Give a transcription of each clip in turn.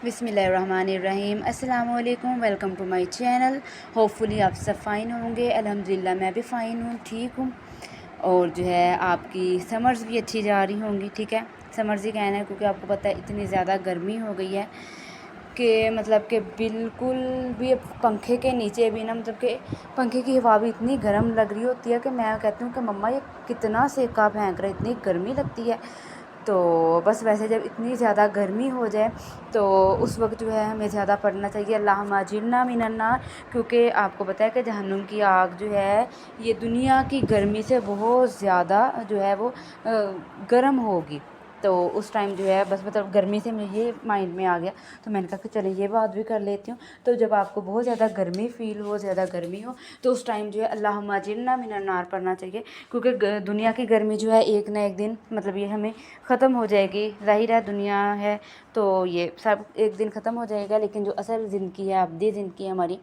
بسم اللہ الرحمن الرحیم۔ السلام علیکم، welcome to my channel. Hopefully آپ سب فائن ہوں گے۔ الحمدللہ میں بھی فائن ہوں، ٹھیک ہوں۔ اور جو ہے آپ کی سمرز بھی اچھی جا رہی ہوں گی، ٹھیک ہے۔ سمرز ہی کہنا ہے کیونکہ آپ کو پتہ ہے اتنی زیادہ گرمی ہو گئی ہے کہ مطلب کہ بالکل بھی اب پنکھے کے نیچے بھی نا، مطلب کہ پنکھے کی ہوا بھی اتنی گرم لگ رہی ہوتی ہے کہ میں کہتی ہوں کہ مما یہ کتنا سیکا پھینک رہا ہے، اتنی گرمی لگتی ہے۔ تو بس ویسے جب اتنی زیادہ گرمی ہو جائے تو اس وقت جو ہے ہمیں زیادہ پڑھنا چاہیے اللہم اجرنا من النار، کیونکہ آپ کو پتہ ہے کہ جہنم کی آگ جو ہے یہ دنیا کی گرمی سے بہت زیادہ جو ہے وہ گرم ہوگی۔ تو اس ٹائم جو ہے بس مطلب گرمی سے مجھے یہ مائنڈ میں آ گیا، تو میں نے کہا کہ چلیں یہ بات بھی کر لیتی ہوں۔ تو جب آپ کو بہت زیادہ گرمی فیل ہو، زیادہ گرمی ہو، تو اس ٹائم جو ہے اللہم اجرنا من النار پڑھنا چاہیے، کیونکہ دنیا کی گرمی جو ہے ایک نہ ایک دن مطلب یہ ہمیں ختم ہو جائے گی۔ ظاہر ہے دنیا ہے تو یہ سب ایک دن ختم ہو جائے گا، لیکن جو اصل زندگی ہے، ابدی زندگی ہے ہماری،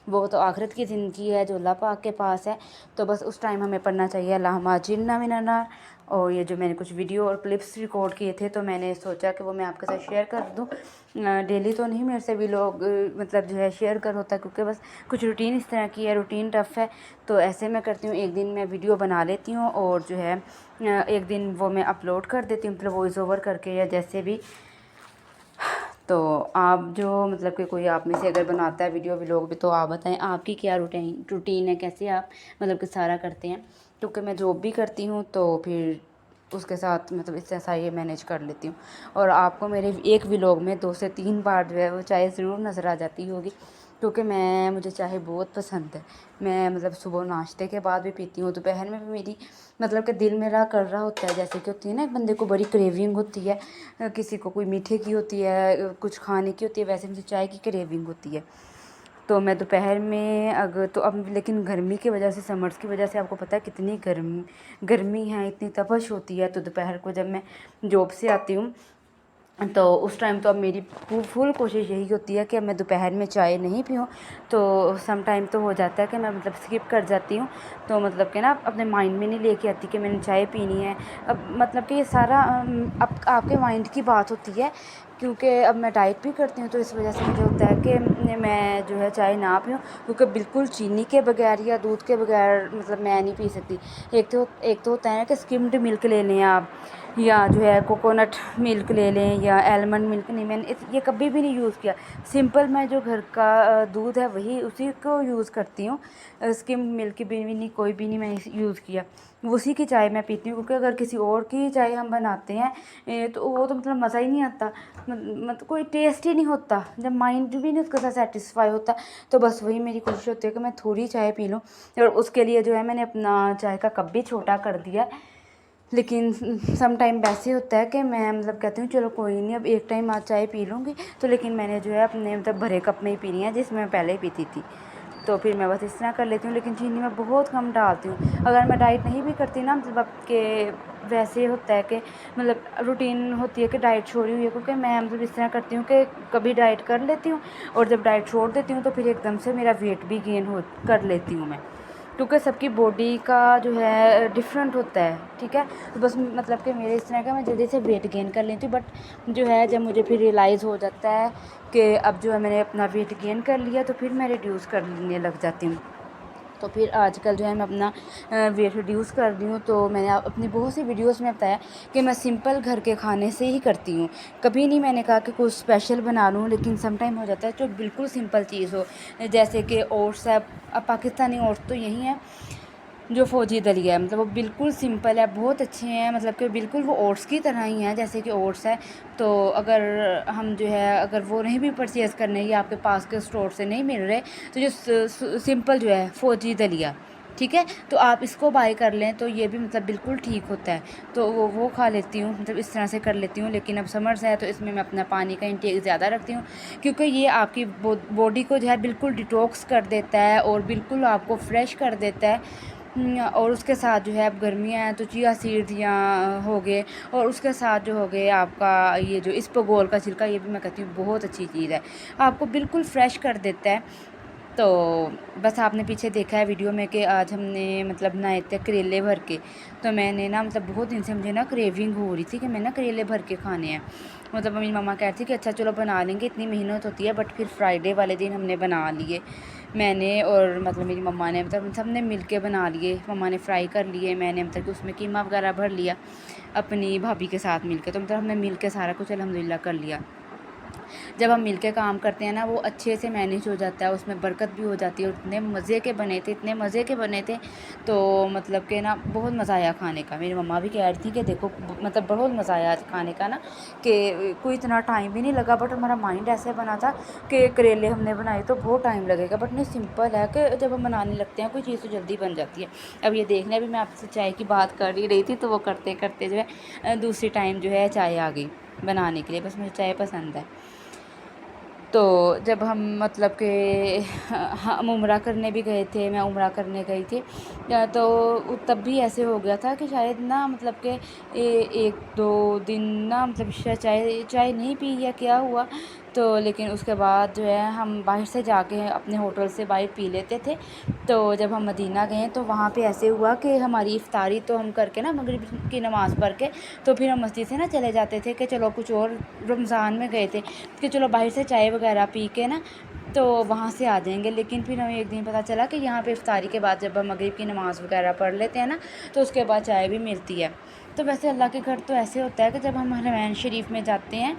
وہ تو آخرت کی زندگی ہے جو اللہ پاک کے پاس ہے۔ تو بس اس ٹائم ہمیں پڑھنا چاہیے اللہم اجرنا من النار۔ اور یہ جو میں نے کچھ ویڈیو اور کلپس ریکارڈ کیے تھے تو میں نے سوچا کہ وہ میں آپ کے ساتھ شیئر کر دوں۔ ڈیلی تو نہیں میرے سے بھی لوگ مطلب جو ہے شیئر کر ہوتا ہے، کیونکہ بس کچھ روٹین اس طرح کی ہے، روٹین ٹف ہے۔ تو ایسے میں کرتی ہوں، ایک دن میں ویڈیو بنا لیتی ہوں اور جو ہے ایک دن وہ میں اپلوڈ کر دیتی ہوں، مطلب وائس اوور کر کے یا جیسے بھی۔ تو آپ جو مطلب کہ کوئی آپ میں سے اگر بناتا ہے ویڈیو ولاگ بھی، تو آپ بتائیں آپ کی کیا روٹین ہے، کیسے آپ مطلب کہ سارا کرتے ہیں، کیونکہ میں جاب بھی کرتی ہوں تو پھر اس کے ساتھ مطلب اس طرح یہ مینیج کر لیتی ہوں۔ اور آپ کو میرے ایک ولاگ میں 2 سے 3 بار جو ہے وہ چائے ضرور نظر آ جاتی ہوگی، کیونکہ مجھے چائے بہت پسند ہے۔ میں مطلب صبح ناشتے کے بعد بھی پیتی ہوں، دوپہر میں بھی میری مطلب کہ دل میرا کر رہا ہوتا ہے، جیسے کہ ہوتی ہے نا ایک بندے کو بڑی کریونگ ہوتی ہے، کسی کو کوئی میٹھے کی ہوتی ہے، کچھ کھانے کی ہوتی ہے، ویسے مجھے چائے کی کریونگ ہوتی ہے۔ تو میں دوپہر میں اگر تو اب لیکن گرمی کی وجہ سے، سمرس کی وجہ سے آپ کو پتہ ہے کتنی گرمی ہے، اتنی تپش ہوتی ہے، تو دوپہر کو جب میں جاب سے آتی ہوں تو اس ٹائم تو اب میری فل کوشش یہی ہوتی ہے کہ اب میں دوپہر میں چائے نہیں پیوں۔ تو سم ٹائم تو ہو جاتا ہے کہ میں مطلب اسکپ کر جاتی ہوں، تو مطلب کہ نا اپنے مائنڈ میں نہیں لے کے آتی کہ میں نے چائے پینی ہے۔ اب مطلب کہ یہ سارا اب آپ کے مائنڈ کی بات ہوتی ہے، کیونکہ اب میں ڈائٹ بھی کرتی ہوں، تو اس وجہ سے مجھے ہوتا ہے کہ میں جو ہے چائے نہ پیوں، کیونکہ بالکل چینی کے بغیر یا دودھ کے بغیر مطلب میں نہیں پی سکتی۔ ایک تو ہوتا ہے کہ اسکمڈ ملک لے لیں آپ، یا جو ہے کوکونٹ ملک لے لیں یا ایلمنڈ ملک، نہیں میں نے یہ کبھی بھی نہیں یوز کیا۔ سمپل میں جو گھر کا دودھ ہے وہی اسی کو یوز کرتی ہوں، اسکم ملک بھی نہیں، کوئی بھی نہیں میں نے یوز کیا، اسی کی چائے میں پیتی ہوں، کیونکہ اگر کسی اور کی چائے ہم بناتے ہیں تو وہ تو مطلب مزہ ہی نہیں آتا، مطلب کوئی ٹیسٹ ہی نہیں ہوتا، جب مائنڈ بھی نہیں اس کے ساتھ سیٹسفائی ہوتا۔ تو بس وہی میری کوشش ہوتی ہے کہ میں تھوڑی چائے پی لوں، اور اس کے لیے جو ہے میں نے اپنا چائے کا کپ بھی چھوٹا کر دیا ہے۔ لیکن سم ٹائم ویسے ہوتا ہے کہ میں مطلب کہتی ہوں چلو کوئی نہیں اب ایک ٹائم آج چائے پی لوں گی، تو لیکن میں نے جو ہے اپنے مطلب بھرے کپ میں ہی پینی ہے جس میں پہلے ہی پیتی تھی، تو پھر میں بس اس طرح کر لیتی ہوں۔ لیکن چینی میں بہت کم ڈالتی ہوں، اگر میں ڈائٹ نہیں بھی کرتی نا، مطلب کہ ویسے ہوتا ہے کہ مطلب روٹین ہوتی ہے کہ ڈائٹ چھوڑی ہوئی ہے، کیونکہ میں مطلب اس طرح کرتی ہوں کہ کبھی ڈائٹ کر لیتی ہوں اور جب ڈائٹ چھوڑ دیتی ہوں تو پھر ایک دم سے میرا ویٹ بھی گین کر لیتی ہوں میں، کیونکہ سب کی باڈی کا جو ہے ڈفرینٹ ہوتا ہے، ٹھیک ہے۔ تو بس مطلب کہ میرے اس طرح کا میں جلدی سے ویٹ گین کر لیتی ہوں، بٹ جو ہے جب مجھے پھر ریئلائز ہو جاتا ہے کہ اب جو ہے میں نے اپنا ویٹ گین کر لیا، تو پھر میں ریڈیوس کرنے لگ جاتی ہوں۔ تو پھر آج کل جو ہے میں اپنا ویٹ ریڈیوس کر رہی ہوں، تو میں نے اپنی بہت سی ویڈیوز میں بتایا کہ میں سمپل گھر کے کھانے سے ہی کرتی ہوں، کبھی نہیں میں نے کہا کہ کچھ اسپیشل بنا لوں، لیکن سم ٹائم ہو جاتا ہے جو بالکل سمپل چیز ہو، جیسے کہ اوٹس ہے، اب پاکستانی اوٹس تو یہی ہیں جو فوجی دلیا ہے، مطلب وہ بالکل سمپل ہے، بہت اچھے ہیں، مطلب کہ بالکل وہ اوٹس کی طرح ہی ہیں جیسے کہ اوٹس ہے۔ تو اگر ہم جو ہے اگر وہ نہیں بھی پرچیز کرنے یا آپ کے پاس کے اسٹور سے نہیں مل رہے، تو جو سمپل جو ہے فوجی دلیا، ٹھیک ہے، تو آپ اس کو بائی کر لیں تو یہ بھی مطلب بالکل ٹھیک ہوتا ہے، تو وہ کھا لیتی ہوں، مطلب اس طرح سے کر لیتی ہوں۔ لیکن اب سمرز ہے تو اس میں اپنا پانی کا انٹیک زیادہ رکھتی ہوں، کیونکہ یہ آپ کی باڈی کو جو ہے بالکل ڈیٹاکس کر دیتا ہے اور بالکل آپ کو فریش کر دیتا ہے۔ اور اس کے ساتھ جو ہے اب گرمیاں ہیں تو چیا سیڈز یا ہو گئے، اور اس کے ساتھ جو ہو گئے آپ کا یہ جو اسپغول کا چھلکا، یہ بھی میں کہتی ہوں بہت اچھی چیز ہے، آپ کو بالکل فریش کر دیتا ہے۔ تو بس آپ نے پیچھے دیکھا ہے ویڈیو میں کہ آج ہم نے مطلب بنائے تھے کریلے بھر کے. تو میں نے نا مطلب بہت دن سے مجھے نا کریونگ ہو رہی تھی کہ میں نا کریلے بھر کے کھانے ہیں. مطلب میری مما کہتی تھی کہ اچھا چلو بنا لیں گے, اتنی محنت ہوتی ہے. بٹ پھر فرائیڈے والے دن ہم نے بنا لیے, میں نے اور مطلب میری مما نے, مطلب سب نے مل کے بنا لیے. مما نے فرائی کر لیے, میں نے مطلب کہ اس میں قیمہ وغیرہ بھر لیا اپنی بھابھی کے ساتھ مل کے. تو مطلب ہم نے مل کے سارا کچھ الحمدللہ کر لیا. جب ہم مل کے کام کرتے ہیں نا وہ اچھے سے مینیج ہو جاتا ہے, اس میں برکت بھی ہو جاتی ہے. اور اتنے مزے کے بنے تھے, اتنے مزے کے بنے تھے, تو مطلب کہ نا بہت مزہ آیا کھانے کا. میری مما بھی کہہ رہی تھی کہ دیکھو مطلب بہت مزہ آیا آج کھانے کا نا, کہ کوئی اتنا ٹائم بھی نہیں لگا. بٹ ہمارا مائنڈ ایسے بنا تھا کہ کریلے ہم نے بنائے تو بہت ٹائم لگے گا, بٹ نہیں سمپل ہے کہ جب ہم بنانے لگتے ہیں کوئی چیز تو جلدی بن جاتی ہے. اب یہ دیکھنا بھی, میں آپ سے چائے کی بات کر ہی رہی تھی تو وہ کرتے کرتے جو ہے دوسری ٹائم جو ہے چائے آ گئی بنانے کے لیے. بس مجھے چائے پسند ہے. تو جب ہم مطلب کہ ہم عمرہ کرنے بھی گئے تھے, میں عمرہ کرنے گئی تھی, تو تب بھی ایسے ہو گیا تھا کہ شاید نا مطلب کہ 1-2 دن نا مطلب چائے نہیں پی یا کیا ہوا. تو لیکن اس کے بعد جو ہے ہم باہر سے جا کے اپنے ہوٹل سے باہر پی لیتے تھے. تو جب ہم مدینہ گئے تو وہاں پہ ایسے ہوا کہ ہماری افطاری تو ہم کر کے نا مغرب کی نماز پڑھ کے تو پھر ہم مسجد سے نا چلے جاتے تھے کہ چلو کچھ اور, رمضان میں گئے تھے کہ چلو باہر سے چائے وغیرہ پی کے نا تو وہاں سے آ جائیں گے. لیکن پھر ہمیں ایک دن پتہ چلا کہ یہاں پہ افطاری کے بعد جب ہم مغرب کی نماز وغیرہ پڑھ لیتے ہیں نا تو اس کے بعد چائے بھی ملتی ہے. تو ویسے اللہ کے گھر تو ایسے ہوتا ہے کہ جب ہم حرمین شریف میں جاتے ہیں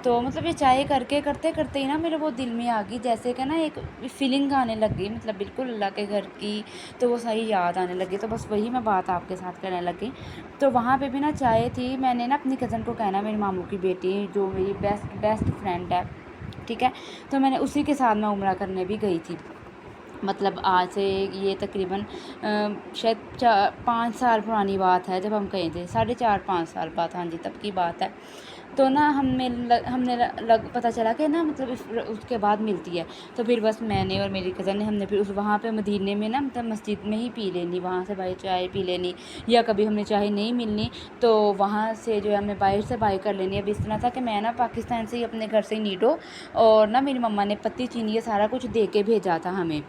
تو مطلب یہ چائے کرتے ہی نا میرے وہ دل میں آ گئی, جیسے کہ نا ایک فیلنگ آنے لگ گئی, مطلب بالکل اللہ کے گھر کی تو وہ ساری یاد آنے لگی. تو بس وہی میں بات آپ کے ساتھ کرنے لگی. تو وہاں پہ بھی نا چائے تھی. میں نے نا اپنی کزن کو کہنا, میری ماموں کی بیٹی جو میری بیسٹ فرینڈ ہے, ٹھیک ہے, تو میں نے اسی کے ساتھ میں عمرہ کرنے بھی گئی تھی. مطلب آج سے یہ تقریباً شاید 5 سال پرانی بات ہے جب ہم گئے تھے, 4.5-5 سال بعد, ہاں جی تب کی بات ہے. تو نا ہم نے پتہ چلا کہ نا مطلب اس کے بعد ملتی ہے. تو پھر بس میں نے اور میری کزن نے, ہم نے پھر وہاں پہ مدینے میں نا مطلب مسجد میں ہی پی لینی, وہاں سے باہر چائے پی لینی, یا کبھی ہمیں چائے نہیں ملنی تو وہاں سے جو ہے ہمیں باہر سے بائی کر لینی. اب اس طرح تھا کہ میں نا پاکستان سے ہی اپنے گھر سے نیڈو اور نا میری مما نے پتی چینی یہ سارا کچھ دے کے بھیجا تھا ہمیں.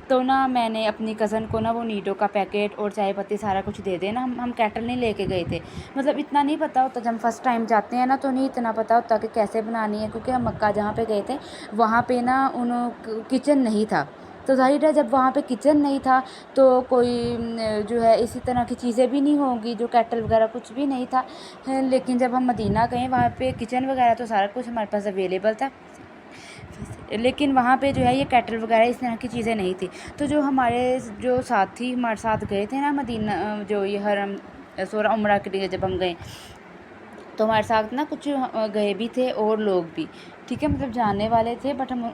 تو نا میں نے اپنی کزن کو نا وہ نیڈو کا پیکٹ اور چائے پتی سارا کچھ دے دینا. ہم کیٹل نہیں لے کے گئے تھے, مطلب اتنا نہیں پتہ ہوتا جب ہم فرسٹ ٹائم جاتے ہیں نا تو نہیں اتنا پتہ ہوتا کہ کیسے بنانی ہے. کیونکہ ہم مکہ جہاں پہ گئے تھے وہاں پہ نا کچن نہیں تھا, تو ظاہر ہے جب وہاں پہ کچن نہیں تھا تو کوئی جو ہے اسی طرح کی چیزیں بھی نہیں ہوں گی, جو کیٹل وغیرہ کچھ بھی نہیں تھا. لیکن جب ہم مدینہ گئے وہاں پہ کچن وغیرہ تو سارا کچھ ہمارے پاس اویلیبل تھا, لیکن وہاں پہ جو ہے یہ کیٹل وغیرہ اس طرح کی چیزیں نہیں تھی. تو جو ہمارے جو ساتھی ہمارے ساتھ گئے تھے نا مدینہ, جو یہ حرم سورہ عمرہ کے لیے جب ہم گئے تو ہمارے ساتھ نا کچھ گئے بھی تھے اور لوگ بھی, ٹھیک ہے, مطلب جاننے والے تھے, بٹ ہم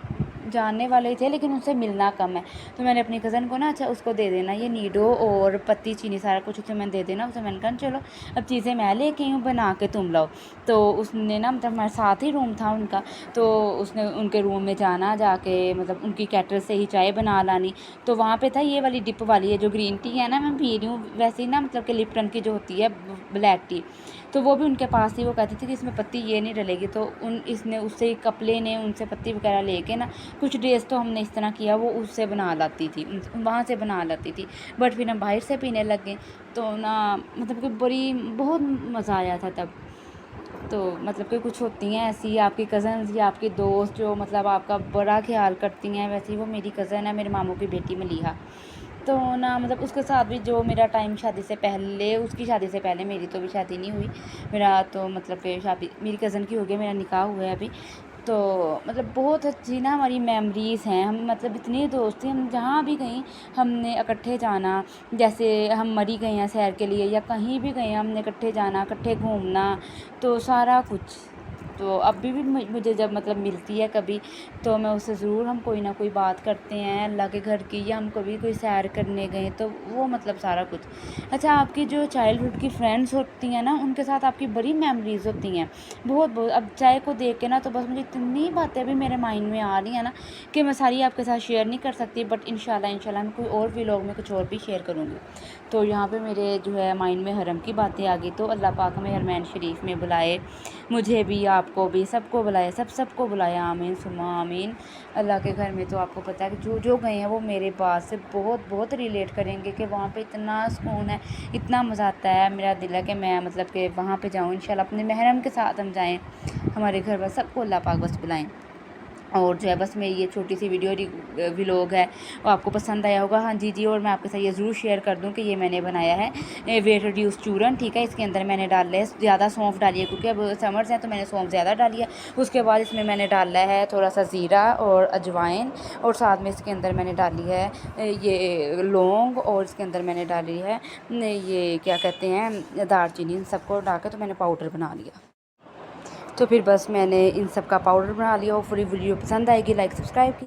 جاننے والے تھے لیکن ان سے ملنا کم ہے. تو میں نے اپنی کزن کو نا اچھا اس کو دے دینا یہ نیڈو اور پتی چینی سارا کچھ اسے میں دے دینا. اسے میں نے کہا چلو اب چیزیں میں لے کے ہوں, بنا کے تم لاؤ. تو اس نے نا مطلب ہمارے ساتھ ہی روم تھا ان کا, تو اس نے ان کے روم میں جانا, جا کے مطلب ان کی کیٹل سے ہی چائے بنا لانی. تو وہاں پہ تھا یہ والی ڈپ والی ہے جو گرین ٹی ہے نا, میں پی رہی ہوں ویسے ہی نا مطلب کہ لپٹن کی جو ہوتی ہے بلیک ٹی, تو وہ بھی ان کے پاس تھی. وہ کہتی تھی کہ اس میں پتی یہ نہیں ڈلے گی, تو اس نے اس سے کپلے نے ان سے پتی وغیرہ لے کے نا کچھ ڈیز تو ہم نے اس طرح کیا, وہ اس سے بنا لاتی تھی, وہاں سے بنا لاتی تھی. بٹ پھر ہم باہر سے پینے لگ گئے تو نا مطلب کہ بہت مزہ آیا تھا تب. تو مطلب کہ کچھ ہوتی ہیں ایسی آپ کی کزنز یا آپ کی دوست جو مطلب آپ کا بڑا خیال کرتی ہیں, ویسے ہی وہ میری کزن ہے, میرے ماموں کی بیٹی ملیحہ. تو نا مطلب اس کے ساتھ بھی جو میرا ٹائم شادی سے پہلے, اس کی شادی سے پہلے, میری تو ابھی شادی نہیں ہوئی, میرا تو مطلب کہ شادی میری کزن کی ہو گئی, میرا نکاح ہوا ہے ابھی. تو مطلب بہت اچھی نا ہماری میموریز ہیں. ہم مطلب اتنی دوست تھیں, ہم جہاں بھی گئیں ہم نے اکٹھے جانا, جیسے ہم مری گئے ہیں سیر کے لیے یا کہیں بھی گئے ہیں ہم نے اکٹھے جانا, اکٹھے گھومنا, تو سارا کچھ. تو ابھی بھی مجھے جب مطلب ملتی ہے کبھی تو میں اس سے ضرور ہم کوئی نہ کوئی بات کرتے ہیں اللہ کے گھر کی, یا ہم کبھی کوئی سیر کرنے گئے تو وہ مطلب سارا کچھ. اچھا, آپ کی جو چائلڈ ہوڈ کی فرینڈس ہوتی ہیں نا ان کے ساتھ آپ کی بڑی میموریز ہوتی ہیں بہت. اب چائے کو دیکھ کے نا تو بس مجھے اتنی باتیں بھی میرے مائنڈ میں آ رہی ہیں نا کہ میں ساری آپ کے ساتھ شیئر نہیں کر سکتی, بٹ انشاءاللہ میں کوئی اور ولاگ میں کچھ اور بھی شیئر کروں گی. تو یہاں پہ میرے جو ہے مائنڈ میں حرم کی باتیں آ گئی، تو اللہ پاک ہمیں حرمین شریف میں بلائے، مجھے بھی، آپ کو بھی، سب کو بلائے، سب کو بلائے، آمین ثم آمین۔ اللہ کے گھر میں تو آپ کو پتہ ہے کہ جو گئے ہیں وہ میرے بات سے بہت ریلیٹ کریں گے کہ وہاں پہ اتنا سکون ہے، اتنا مزہ آتا ہے، میرا دل ہے کہ میں مطلب کہ وہاں پہ جاؤں انشاءاللہ، اپنے محرم کے ساتھ ہم جائیں، ہمارے گھر پر سب کو اللہ پاک بس بلائیں۔ اور جو ہے بس میری یہ چھوٹی سی ویلوگ ہے وہ آپ کو پسند آیا ہوگا۔ ہاں جی اور میں آپ کے ساتھ یہ ضرور شیئر کر دوں کہ یہ میں نے بنایا ہے ویٹ ریڈیوس چورن، ٹھیک ہے۔ اس کے اندر میں نے ڈالا ہے زیادہ سونف ڈالی ہے کیونکہ اب سمرز ہیں تو میں نے سونف زیادہ ڈالی ہے۔ اس کے بعد اس میں نے ڈالا ہے تھوڑا سا زیرہ اور اجوائن، اور ساتھ میں اس کے اندر میں نے ڈالی ہے یہ لونگ، اور اس کے اندر میں نے ڈالی ہے یہ کیا کہتے ہیں دار چینی، ان سب کو ڈال کے تو میں نے پاؤڈر بنا لیا۔ تو پھر بس میں نے ان سب کا پاؤڈر بنا لیا۔ اور پوری ویڈیو پسند آئے گی، لائک سبسکرائب کی۔